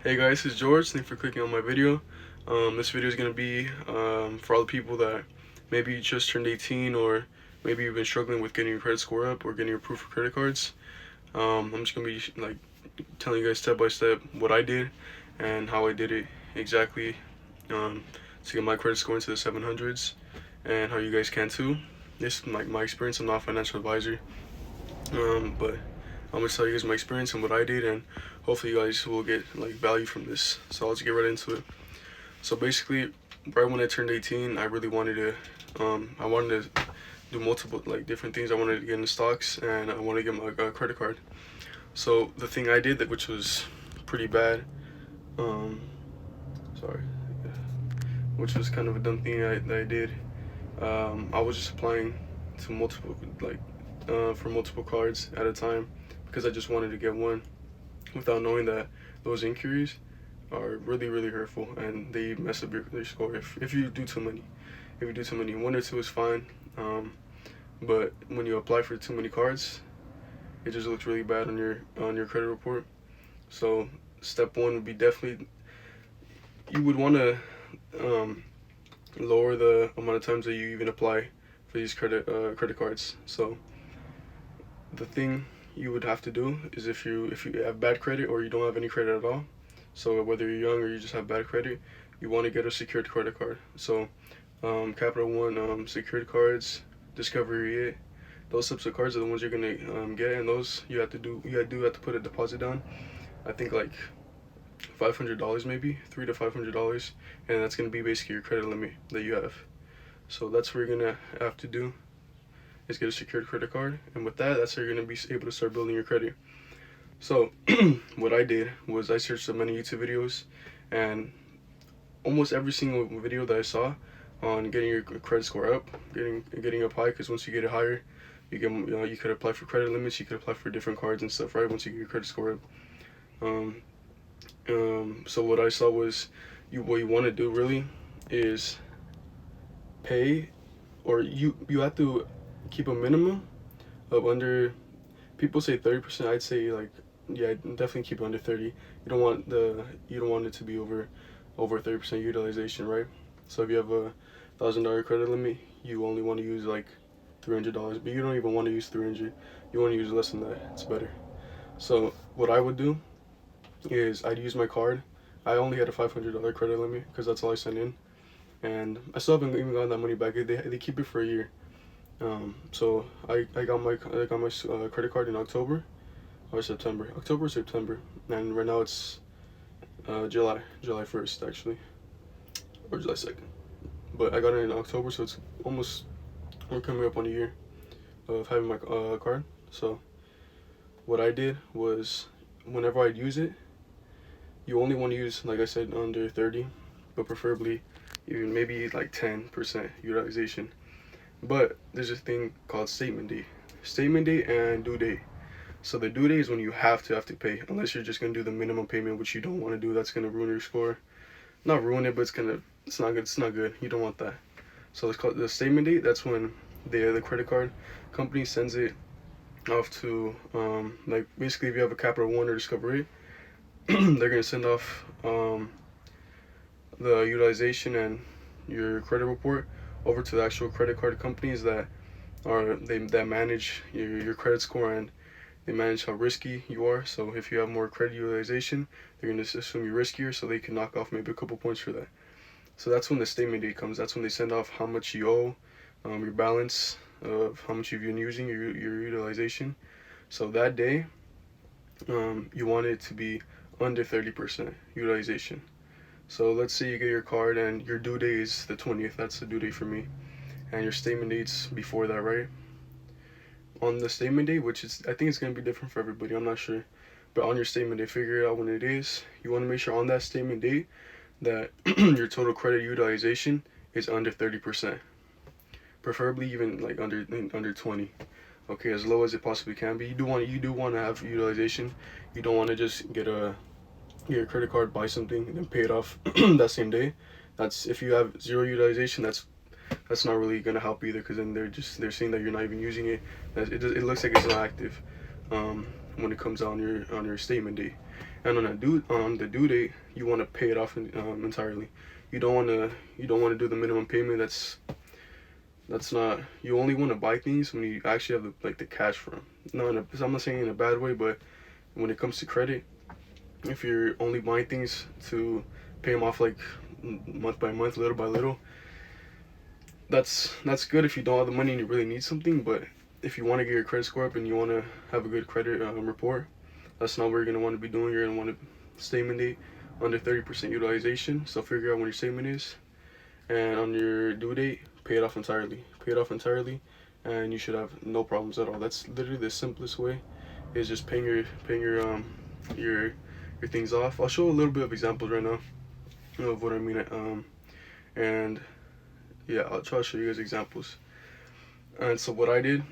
Hey guys, this is George. Thanks for clicking on my video. This video is going to be for all the people that maybe you just turned 18 or maybe you've been struggling with getting your credit score up or getting your approved for credit cards. I'm just going to be telling you guys step by step what I did and how I did it exactly to get my credit score into the 700s and how you guys can too. This is my experience. I'm not a financial advisor, but I'm gonna tell you guys my experience and what I did, and hopefully you guys will get value from this. So let's get right into it. So basically, right when I turned 18, I really wanted to, I wanted to do multiple different things. I wanted to get into stocks, and I wanted to get my credit card. So the thing I did that which was pretty bad, um, sorry, which was kind of a dumb thing that I did. I was just applying to multiple for multiple cards at a time because I just wanted to get one without knowing that those inquiries are really hurtful and they mess up your score if you do too many. If you do too many, one or two is fine, but when you apply for too many cards, it just looks really bad on your credit report. So step one would be definitely you would want to lower the amount of times that you even apply for these credit cards. So the thing you would have to do is if you have bad credit or you don't have any credit at all, so whether you're young or you just have bad credit, you want to get a secured credit card. So Capital One secured cards, Discovery 8, those types of cards are the ones you're gonna get, and those you have to put a deposit down. I think like $500 maybe, $300 to $500, and that's gonna be basically your credit limit that you have. So that's what you're gonna have to do is get a secured credit card, and with that, that's how you're gonna be able to start building your credit. So what I did was I searched so many YouTube videos, and almost every single video that I saw on getting your credit score up, getting up high, because once you get it higher, you could apply for credit limits, you could apply for different cards and stuff, right? Once you get your credit score up. So what I saw was what you want to do really is pay, or you have to keep a minimum of under, people say 30%, I'd say yeah, definitely keep it under 30. You don't want it to be over 30% utilization, right? So if you have a $1,000 credit limit, you only want to use like $300, but you don't even want to use 300. You want to use less than that. It's better. So what I would do is I'd use my card. I only had a $500 credit limit because that's all I sent in, and I still haven't even gotten that money back. They keep it for a year. So I got my credit card in October or September, and right now it's July 1st actually, or July 2nd. But I got it in October, so it's almost, we're coming up on a year of having my card. So what I did was whenever I'd use it, you only want to use, like I said, under 30, but preferably even maybe like 10% utilization. But there's a thing called statement date and due date. So the due date is when you have to pay, unless you're just gonna do the minimum payment, which you don't want to do. That's gonna ruin your score. Not ruin it, but it's not good. It's not good. You don't want that. So it's called the statement date. That's when the credit card company sends it off to like basically if you have a Capital One or Discovery, they're gonna send off the utilization and your credit report over to the actual credit card companies that manage your credit score, and they manage how risky you are. So if you have more credit utilization, they're going to assume you're riskier, so they can knock off maybe a couple points for that. So that's when the statement date comes. That's when they send off how much you owe, your balance of how much you've been using, your utilization. So that day, you want it to be under 30% utilization. So let's say you get your card and your due date is the 20th. That's the due date for me. And your statement date's before that, right? On the statement date, which is, I think it's going to be different for everybody, I'm not sure. But on your statement date, figure it out when it is. You want to make sure on that statement date that your total credit utilization is under 30%. Preferably even like under 20. Okay, as low as it possibly can be. You do want to have utilization. You don't want to just get your credit card, buy something, and then pay it off that same day. That's, if you have zero utilization, that's not really gonna help either, because then they're seeing that you're not even using it. It looks like it's not active when it comes on your statement date. and on the due date, you want to pay it off entirely. You don't want to do the minimum payment. That's not. You only want to buy things when you actually have the cash for them. No, I'm not saying in a bad way, but when it comes to credit, if you're only buying things to pay them off like month by month, little by little, that's good if you don't have the money and you really need something. But if you want to get your credit score up and you want to have a good credit report, that's not what you're gonna want to be doing. You're gonna want to statement date under 30% utilization. So figure out when your statement is, and on your due date, pay it off entirely. Pay it off entirely, and you should have no problems at all. That's literally the simplest way. Is just your your things off. I'll show a little bit of examples right now of what I mean. And yeah, I'll try to show you guys examples. And so what I did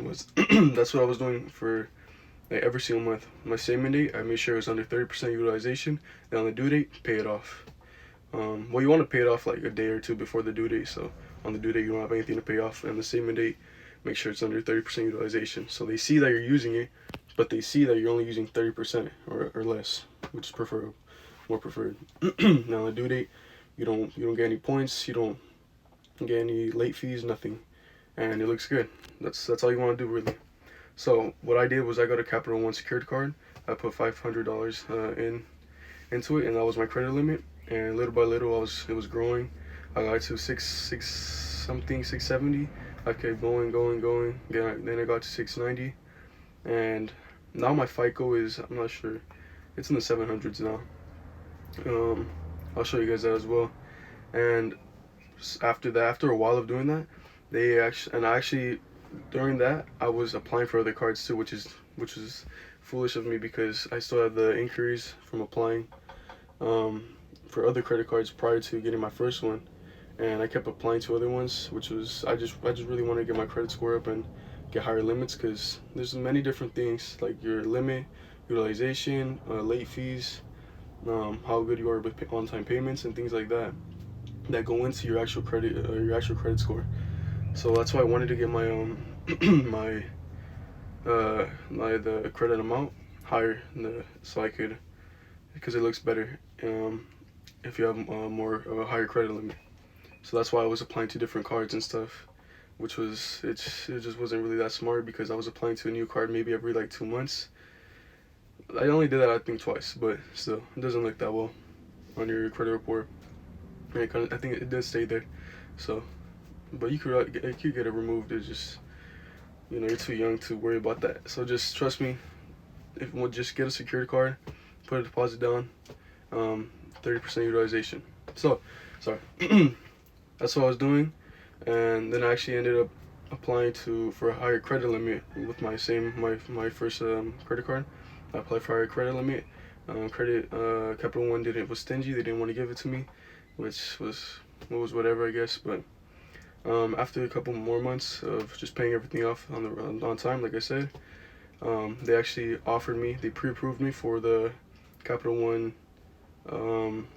was that's what I was doing for like every single month. My statement date, I made sure it was under 30% utilization. Then on the due date, pay it off. Well, you want to pay it off like a day or two before the due date. So on the due date, you don't have anything to pay off. And the statement date, make sure it's under 30% utilization. So they see that you're using it, but they see that you're only using 30% or less, which is more preferred. Now on the due date, you don't get any points. You don't get any late fees, nothing, and it looks good. That's all you want to do really. So what I did was I got a Capital One secured card. I put $500 into it, and that was my credit limit. And little by little, it was growing. I got to 670. I kept going. Then I got to 690, and now my FICO is, I'm not sure, it's in the 700s now. I'll show you guys that as well. And after a while of doing that, actually during that I was applying for other cards too, which is foolish of me because I still have the inquiries from applying for other credit cards prior to getting my first one, and I kept applying to other ones, which was I just really want to get my credit score up and get higher limits, because there's many different things like your limit, utilization, late fees, how good you are with on-time payments and things like that go into your actual credit score. So that's why I wanted to get my the credit amount higher, so I could, because it looks better if you have more of a higher credit limit. So that's why I was applying to different cards and stuff, which was it just wasn't really that smart, because I was applying to a new card maybe every like 2 months. I only did that I think twice, but still, it doesn't look that well on your credit report. And I think it does stay there. So, but you could get it removed. It's just, you're too young to worry about that. So just trust me. If you want, just get a security card, put a deposit down, 30% utilization. So, sorry, that's what I was doing, and then I actually ended up applying for a higher credit limit with my first credit card. I applied for a higher credit limit. Capital One was stingy. They didn't want to give it to me, which was whatever, I guess. But after a couple more months of just paying everything off on time, like I said, they actually they pre-approved me for the Capital One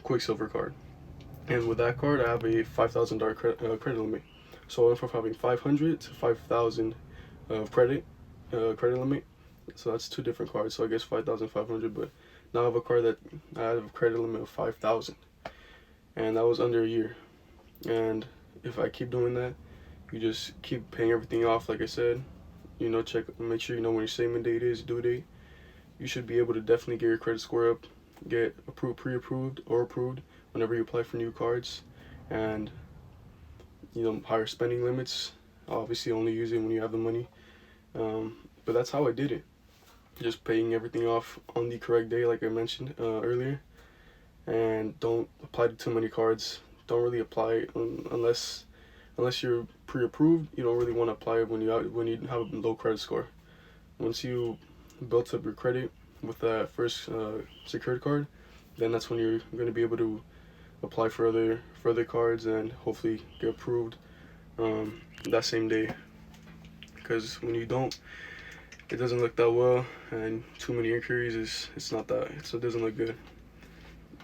Quicksilver card. And with that card, I have a $5,000 credit limit. So I went from having 500 to 5,000 of credit limit. So that's two different cards. So I guess 5,500. But now I have a card that I have a credit limit of 5,000, and that was under a year. And if I keep doing that, you just keep paying everything off. Like I said, make sure you know when your statement date is, due date. You should be able to definitely get your credit score up, get pre-approved or approved whenever you apply for new cards, and higher spending limits. Obviously, only use it when you have the money. But that's how I did it. Just paying everything off on the correct day, like I mentioned earlier, and don't apply to too many cards. Don't really apply unless you're pre-approved. You don't really want to apply when you have a low credit score. Once you built up your credit with that first secured card, then that's when you're going to be able to apply for other cards and hopefully get approved that same day. Because when you don't, it doesn't look that well, and too many inquiries so it doesn't look good.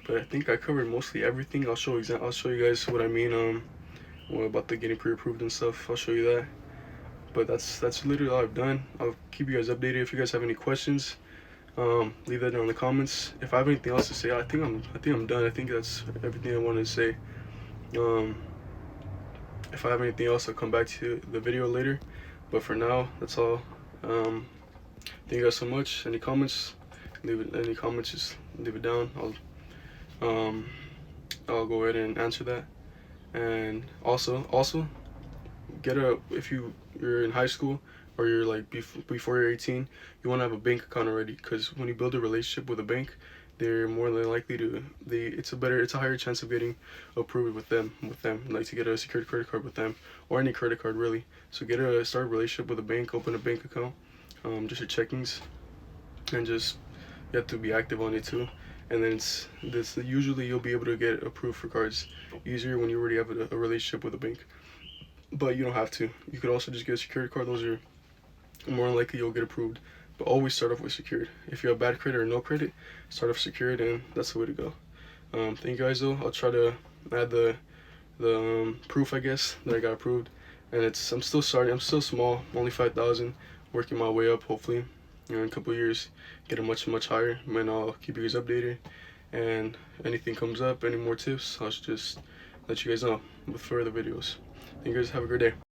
But I think I covered mostly everything. I'll show you guys what I mean about the getting pre-approved and stuff. I'll show you that. But that's literally all I've done. I'll keep you guys updated if you guys have any questions. Leave that down in the comments. If I have anything else to say, I think I'm done. I think that's everything I wanted to say. If I have anything else, I'll come back to the video later. But for now, that's all. Thank you guys so much. Any comments? Any comments, just leave it down. I'll go ahead and answer that. And also get a, if you're in high school or you're like before you're 18, you want to have a bank account already, because when you build a relationship with a bank, they're more than likely to, it's a higher chance of getting approved with them, like to get a secured credit card with them, or any credit card really. So start a relationship with a bank, open a bank account, just your checkings, and just, you have to be active on it too. And then usually you'll be able to get approved for cards easier when you already have a relationship with a bank. But you don't have to. You could also just get a secured card. Those are more likely you'll get approved. But always start off with secured. If you have bad credit or no credit, start off secured, and that's the way to go. Thank you guys though. I'll try to add the proof, I guess, that I got approved. And I'm still starting. I'm still small. Only 5,000. Working my way up. Hopefully, in a couple years, get it much higher. And I'll keep you guys updated. And anything comes up, any more tips, I'll just let you guys know with further videos. Thank you guys. Have a great day.